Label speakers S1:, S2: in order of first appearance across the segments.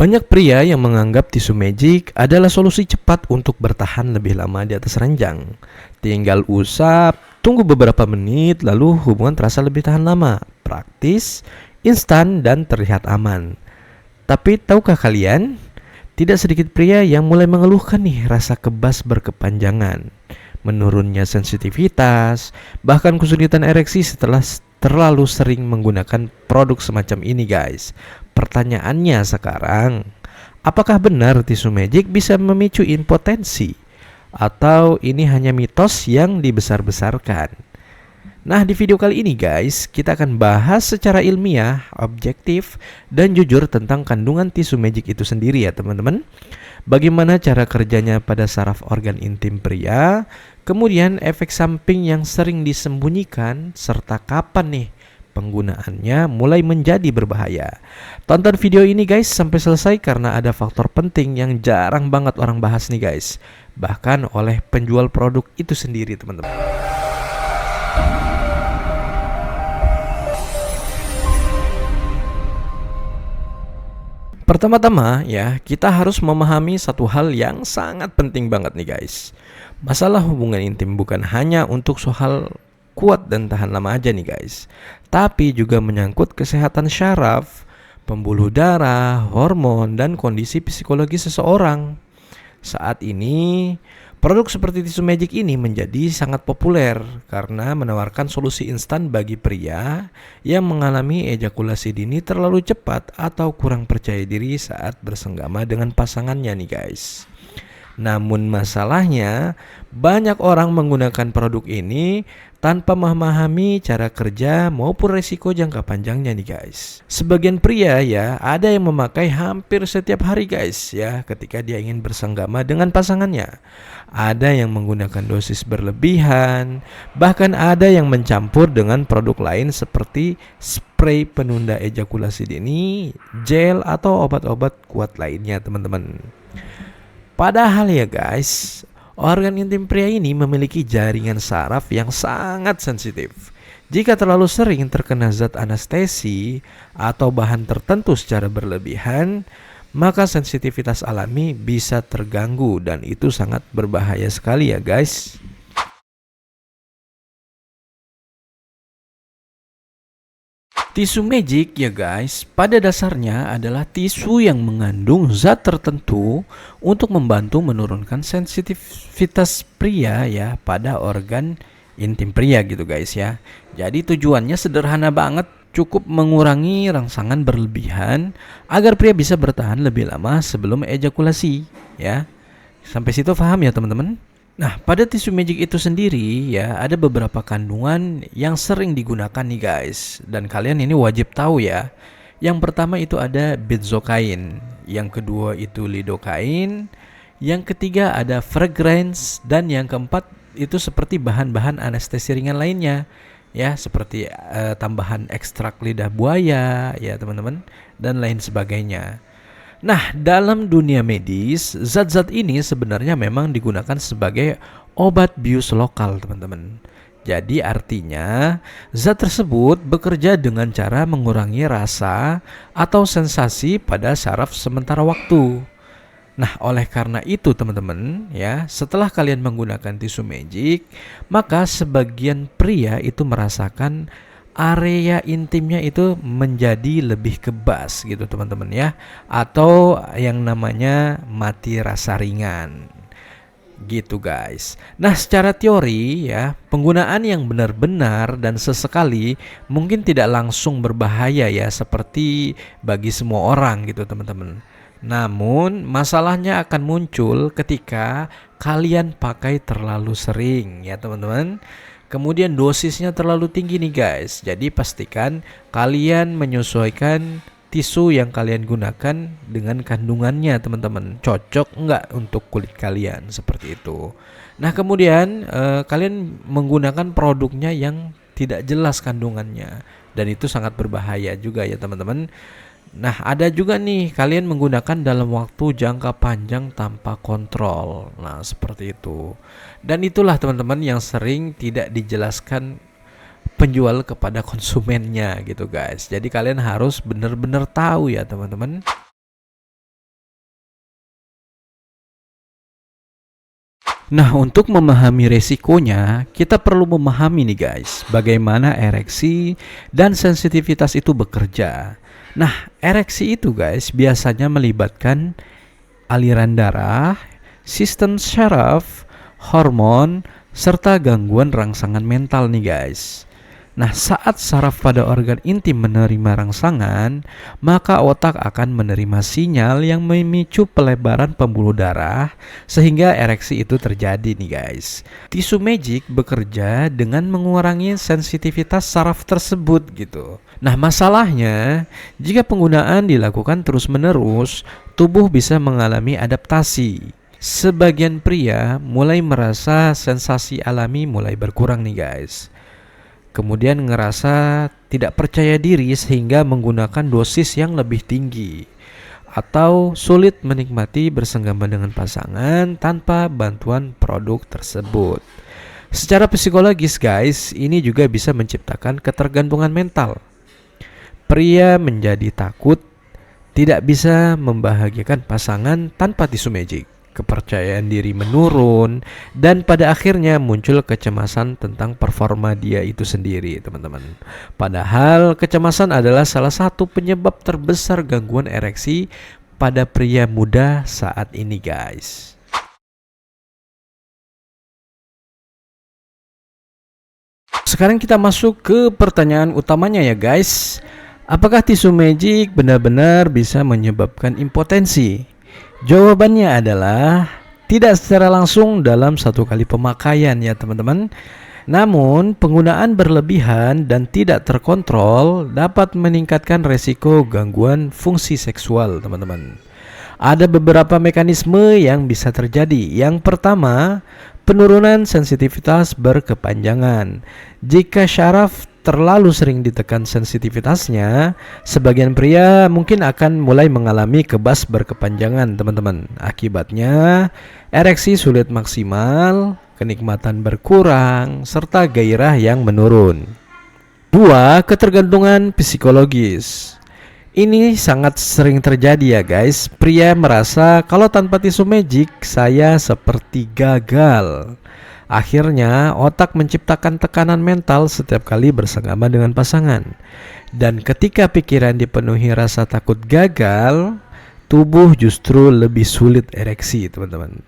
S1: Banyak pria yang menganggap tisu magic adalah solusi cepat untuk bertahan lebih lama di atas ranjang. Tinggal usap, tunggu beberapa menit, lalu hubungan terasa lebih tahan lama, praktis, instan, dan terlihat aman. Tapi tahukah kalian, tidak sedikit pria yang mulai mengeluhkan nih rasa kebas berkepanjangan, menurunnya sensitivitas, bahkan kesulitan ereksi setelah terlalu sering menggunakan produk semacam ini, guys. Pertanyaannya sekarang, apakah benar tisu magic bisa memicu impotensi? Atau ini hanya mitos yang dibesar-besarkan? Nah, di video kali ini guys, kita akan bahas secara ilmiah, objektif, dan jujur tentang kandungan tisu magic itu sendiri ya teman-teman. Bagaimana cara kerjanya pada saraf organ intim pria, kemudian efek samping yang sering disembunyikan, serta kapan nih penggunaannya mulai menjadi berbahaya. Tonton video ini guys sampai selesai karena ada faktor penting yang jarang banget orang bahas nih guys, bahkan oleh penjual produk itu sendiri teman-teman. Pertama-tama ya, kita harus memahami satu hal yang sangat penting banget nih guys. Masalah hubungan intim bukan hanya untuk soal kuat dan tahan lama aja nih guys, tapi juga menyangkut kesehatan syaraf, pembuluh darah, hormon, dan kondisi psikologi seseorang. Saat ini, produk seperti tisu magic ini menjadi sangat populer karena menawarkan solusi instan bagi pria yang mengalami ejakulasi dini terlalu cepat atau kurang percaya diri saat bersenggama dengan pasangannya nih guys. Namun masalahnya, banyak orang menggunakan produk ini tanpa memahami cara kerja maupun resiko jangka panjangnya nih guys. Sebagian pria ya, ada yang memakai hampir setiap hari guys ya ketika dia ingin bersenggama dengan pasangannya. Ada yang menggunakan dosis berlebihan, bahkan ada yang mencampur dengan produk lain seperti spray penunda ejakulasi dini, gel, atau obat-obat kuat lainnya teman-teman. Padahal ya guys, organ intim pria ini memiliki jaringan saraf yang sangat sensitif. Jika terlalu sering terkena zat anestesi atau bahan tertentu secara berlebihan, maka sensitivitas alami bisa terganggu dan itu sangat berbahaya sekali ya guys. Tisu magic ya guys, pada dasarnya adalah tisu yang mengandung zat tertentu untuk membantu menurunkan sensitivitas pria ya pada organ intim pria gitu guys ya. Jadi tujuannya sederhana banget, cukup mengurangi rangsangan berlebihan agar pria bisa bertahan lebih lama sebelum ejakulasi ya. Sampai situ paham ya teman-teman? Nah, pada tisu magic itu sendiri ya, ada beberapa kandungan yang sering digunakan nih guys, dan kalian ini wajib tahu ya. Yang pertama itu ada benzokain, yang kedua itu lidokain, yang ketiga ada fragrance, dan yang keempat itu seperti bahan-bahan anestesi ringan lainnya ya, seperti tambahan ekstrak lidah buaya ya teman-teman, dan lain sebagainya. Nah, dalam dunia medis, zat-zat ini sebenarnya memang digunakan sebagai obat bius lokal, teman-teman. Jadi artinya, zat tersebut bekerja dengan cara mengurangi rasa atau sensasi pada saraf sementara waktu. Nah, oleh karena itu teman-teman, ya, setelah kalian menggunakan tisu magic, maka sebagian pria itu merasakan area intimnya itu menjadi lebih kebas gitu teman-teman ya, atau yang namanya mati rasa ringan gitu guys. Nah, secara teori ya, penggunaan yang benar-benar dan sesekali mungkin tidak langsung berbahaya ya seperti bagi semua orang gitu teman-teman. Namun masalahnya akan muncul ketika kalian pakai terlalu sering ya teman-teman. Kemudian dosisnya terlalu tinggi nih guys. Jadi pastikan kalian menyesuaikan tisu yang kalian gunakan dengan kandungannya teman-teman. Cocok enggak untuk kulit kalian seperti itu. Nah kemudian kalian menggunakan produknya yang tidak jelas kandungannya. Dan itu sangat berbahaya juga ya teman-teman. Nah, ada juga nih kalian menggunakan dalam waktu jangka panjang tanpa kontrol. Nah, seperti itu. Dan itulah teman-teman yang sering tidak dijelaskan penjual kepada konsumennya gitu guys. Jadi kalian harus benar-benar tahu ya teman-teman. Nah, untuk memahami resikonya, kita perlu memahami nih guys, bagaimana ereksi dan sensitivitas itu bekerja. Nah, ereksi itu guys biasanya melibatkan aliran darah, sistem syaraf, hormon, serta gangguan rangsangan mental nih guys. Nah, saat saraf pada organ intim menerima rangsangan, maka otak akan menerima sinyal yang memicu pelebaran pembuluh darah sehingga ereksi itu terjadi nih guys. Tisu magic bekerja dengan mengurangi sensitivitas saraf tersebut gitu. Nah, masalahnya jika penggunaan dilakukan terus-menerus, tubuh bisa mengalami adaptasi. Sebagian pria mulai merasa sensasi alami mulai berkurang nih guys. Kemudian ngerasa tidak percaya diri sehingga menggunakan dosis yang lebih tinggi, atau sulit menikmati bersenggama dengan pasangan tanpa bantuan produk tersebut. Secara psikologis guys, ini juga bisa menciptakan ketergantungan mental. Pria menjadi takut tidak bisa membahagiakan pasangan tanpa tisu magic. Kepercayaan diri menurun, dan pada akhirnya muncul kecemasan tentang performa dia itu sendiri, teman-teman. Padahal kecemasan adalah salah satu penyebab terbesar gangguan ereksi pada pria muda saat ini, guys. Sekarang kita masuk ke pertanyaan utamanya ya, guys. Apakah tisu magic benar-benar bisa menyebabkan impotensi? Jawabannya adalah tidak secara langsung dalam satu kali pemakaian ya teman-teman. Namun penggunaan berlebihan dan tidak terkontrol dapat meningkatkan resiko gangguan fungsi seksual teman-teman. Ada beberapa mekanisme yang bisa terjadi. Yang pertama, penurunan sensitivitas berkepanjangan. Jika syaraf terlalu sering ditekan sensitivitasnya, sebagian pria mungkin akan mulai mengalami kebas berkepanjangan teman-teman. Akibatnya ereksi sulit maksimal, kenikmatan berkurang, serta gairah yang menurun. 2. Ketergantungan psikologis. Ini sangat sering terjadi ya guys. Pria merasa kalau tanpa tisu magic saya seperti gagal. Akhirnya otak menciptakan tekanan mental setiap kali bersenggama dengan pasangan. Dan ketika pikiran dipenuhi rasa takut gagal, tubuh justru lebih sulit ereksi teman-teman.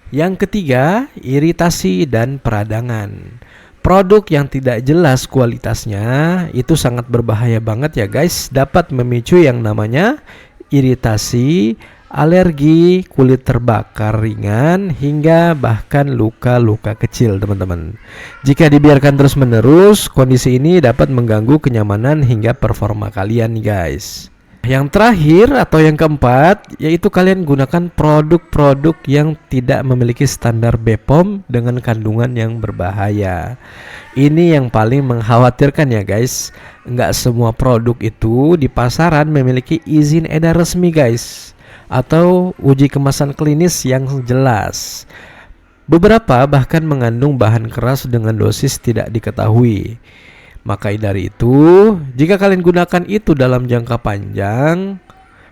S1: Yang ketiga, iritasi dan peradangan. Produk yang tidak jelas kualitasnya itu sangat berbahaya banget ya guys. Dapat memicu yang namanya iritasi, alergi, kulit terbakar ringan, hingga bahkan luka-luka kecil teman-teman. Jika dibiarkan terus-menerus, kondisi ini dapat mengganggu kenyamanan hingga performa kalian nih guys. Yang terakhir atau yang keempat, yaitu kalian gunakan produk-produk yang tidak memiliki standar BPOM dengan kandungan yang berbahaya. Ini yang paling mengkhawatirkan ya guys. Nggak semua produk itu di pasaran memiliki izin edar resmi guys, atau uji kemasan klinis yang jelas. Beberapa bahkan mengandung bahan keras dengan dosis tidak diketahui. Maka dari itu, jika kalian gunakan itu dalam jangka panjang,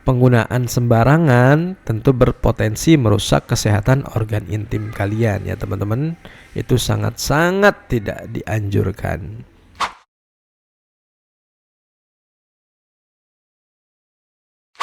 S1: penggunaan sembarangan tentu berpotensi merusak kesehatan organ intim kalian ya teman-teman. Itu sangat-sangat tidak dianjurkan.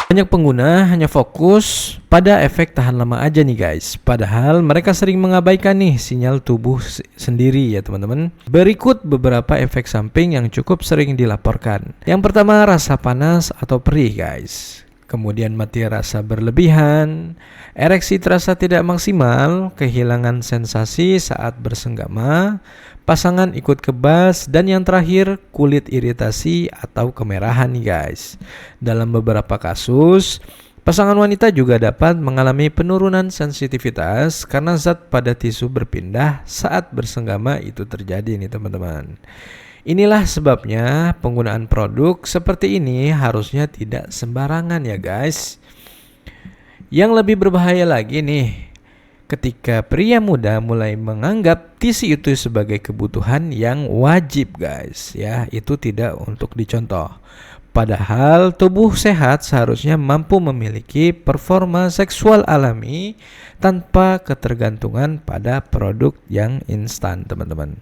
S1: Banyak pengguna hanya fokus pada efek tahan lama aja nih guys. Padahal mereka sering mengabaikan nih sinyal tubuh sendiri ya teman-teman. Berikut beberapa efek samping yang cukup sering dilaporkan. Yang pertama, rasa panas atau perih guys. Kemudian mati rasa berlebihan, ereksi terasa tidak maksimal, kehilangan sensasi saat bersenggama, pasangan ikut kebas, dan yang terakhir kulit iritasi atau kemerahan nih guys. Dalam beberapa kasus, pasangan wanita juga dapat mengalami penurunan sensitivitas karena zat pada tisu berpindah saat bersenggama itu terjadi nih teman-teman. Inilah sebabnya penggunaan produk seperti ini harusnya tidak sembarangan ya guys. Yang lebih berbahaya lagi nih, ketika pria muda mulai menganggap tisu itu sebagai kebutuhan yang wajib guys ya, itu tidak untuk dicontoh. Padahal tubuh sehat seharusnya mampu memiliki performa seksual alami tanpa ketergantungan pada produk yang instan, teman-teman.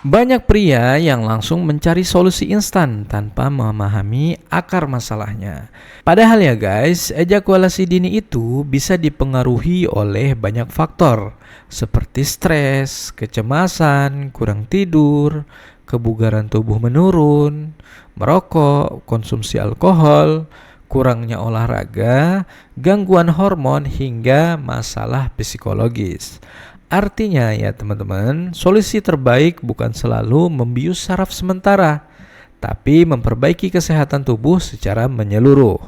S1: Banyak pria yang langsung mencari solusi instan tanpa memahami akar masalahnya. Padahal ya guys, ejakulasi dini itu bisa dipengaruhi oleh banyak faktor seperti stres, kecemasan, kurang tidur, kebugaran tubuh menurun, merokok, konsumsi alkohol, kurangnya olahraga, gangguan hormon hingga masalah psikologis. Artinya ya teman-teman, solusi terbaik bukan selalu membius saraf sementara, tapi memperbaiki kesehatan tubuh secara menyeluruh.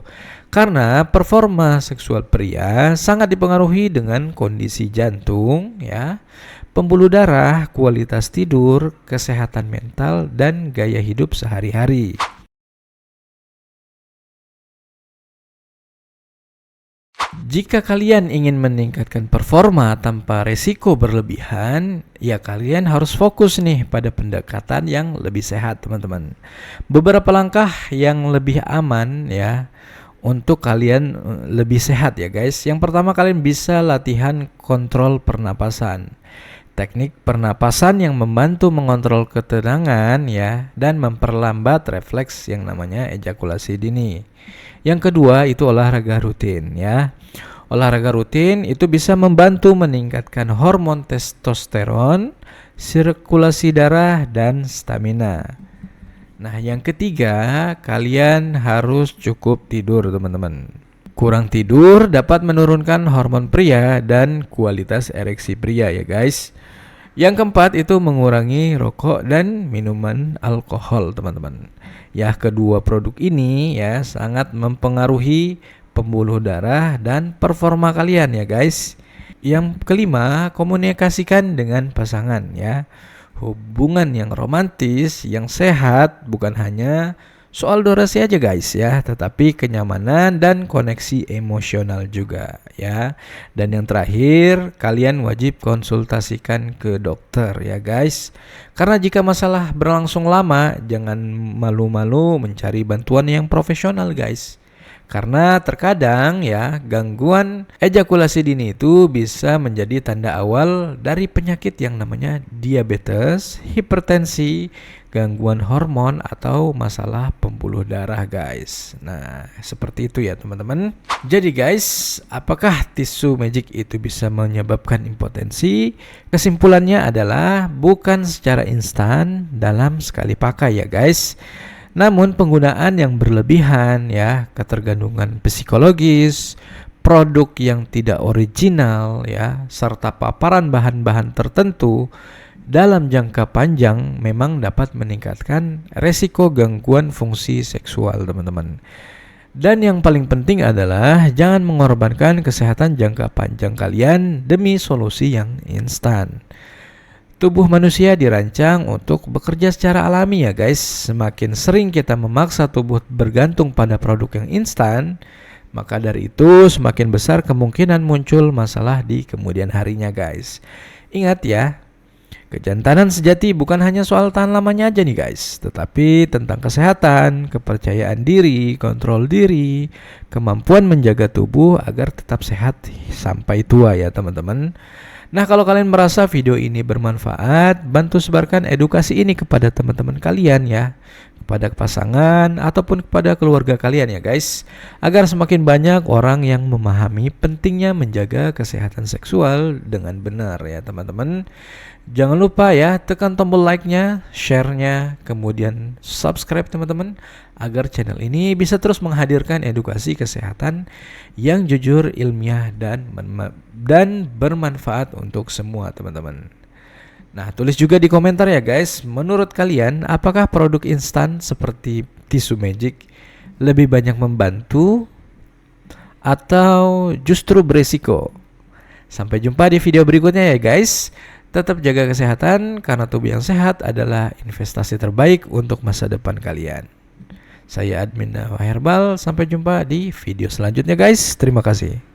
S1: Karena performa seksual pria sangat dipengaruhi dengan kondisi jantung, ya, pembuluh darah, kualitas tidur, kesehatan mental, dan gaya hidup sehari-hari. Jika kalian ingin meningkatkan performa tanpa resiko berlebihan, ya kalian harus fokus nih pada pendekatan yang lebih sehat, teman-teman. Beberapa langkah yang lebih aman ya untuk kalian lebih sehat ya guys. Yang pertama, kalian bisa latihan kontrol pernapasan. Teknik pernapasan yang membantu mengontrol ketenangan ya dan memperlambat refleks yang namanya ejakulasi dini. Yang kedua itu olahraga rutin ya. Olahraga rutin itu bisa membantu meningkatkan hormon testosteron, sirkulasi darah, dan stamina. Nah, yang ketiga, kalian harus cukup tidur, teman-teman. Kurang tidur dapat menurunkan hormon pria dan kualitas ereksi pria ya guys. Yang keempat itu mengurangi rokok dan minuman alkohol, teman-teman. Ya, kedua produk ini ya sangat mempengaruhi pembuluh darah dan performa kalian ya guys. Yang kelima, komunikasikan dengan pasangan ya. Hubungan yang romantis, yang sehat bukan hanya soal durasi aja guys ya, tetapi kenyamanan dan koneksi emosional juga ya. Dan yang terakhir, kalian wajib konsultasikan ke dokter ya guys. Karena jika masalah berlangsung lama, jangan malu-malu mencari bantuan yang profesional guys. Karena terkadang ya gangguan ejakulasi dini itu bisa menjadi tanda awal dari penyakit yang namanya diabetes, hipertensi, gangguan hormon, atau masalah pembuluh darah guys. Nah seperti itu ya teman-teman. Jadi guys, apakah tisu magic itu bisa menyebabkan impotensi? Kesimpulannya adalah bukan secara instan dalam sekali pakai ya guys. Namun penggunaan yang berlebihan ya, ketergantungan psikologis, produk yang tidak original ya, serta paparan bahan-bahan tertentu dalam jangka panjang memang dapat meningkatkan resiko gangguan fungsi seksual, teman-teman. Dan yang paling penting adalah jangan mengorbankan kesehatan jangka panjang kalian demi solusi yang instan. Tubuh manusia dirancang untuk bekerja secara alami ya guys. Semakin sering kita memaksa tubuh bergantung pada produk yang instan, maka dari itu semakin besar kemungkinan muncul masalah di kemudian harinya guys. Ingat ya, kejantanan sejati bukan hanya soal tahan lamanya aja nih guys, tetapi tentang kesehatan, kepercayaan diri, kontrol diri, kemampuan menjaga tubuh agar tetap sehat sampai tua ya teman-teman. Nah, kalau kalian merasa video ini bermanfaat, bantu sebarkan edukasi ini kepada teman-teman kalian ya, kepada pasangan ataupun kepada keluarga kalian ya guys, agar semakin banyak orang yang memahami pentingnya menjaga kesehatan seksual dengan benar ya teman-teman. Jangan lupa ya, tekan tombol like-nya, share-nya, kemudian subscribe teman-teman, agar channel ini bisa terus menghadirkan edukasi kesehatan yang jujur, ilmiah, dan bermanfaat untuk semua teman-teman. Nah, tulis juga di komentar ya guys, menurut kalian apakah produk instan seperti tisu magic lebih banyak membantu atau justru beresiko? Sampai jumpa di video berikutnya ya guys. Tetap jaga kesehatan karena tubuh yang sehat adalah investasi terbaik untuk masa depan kalian. Saya admin Herbal. Sampai jumpa di video selanjutnya guys. Terima kasih.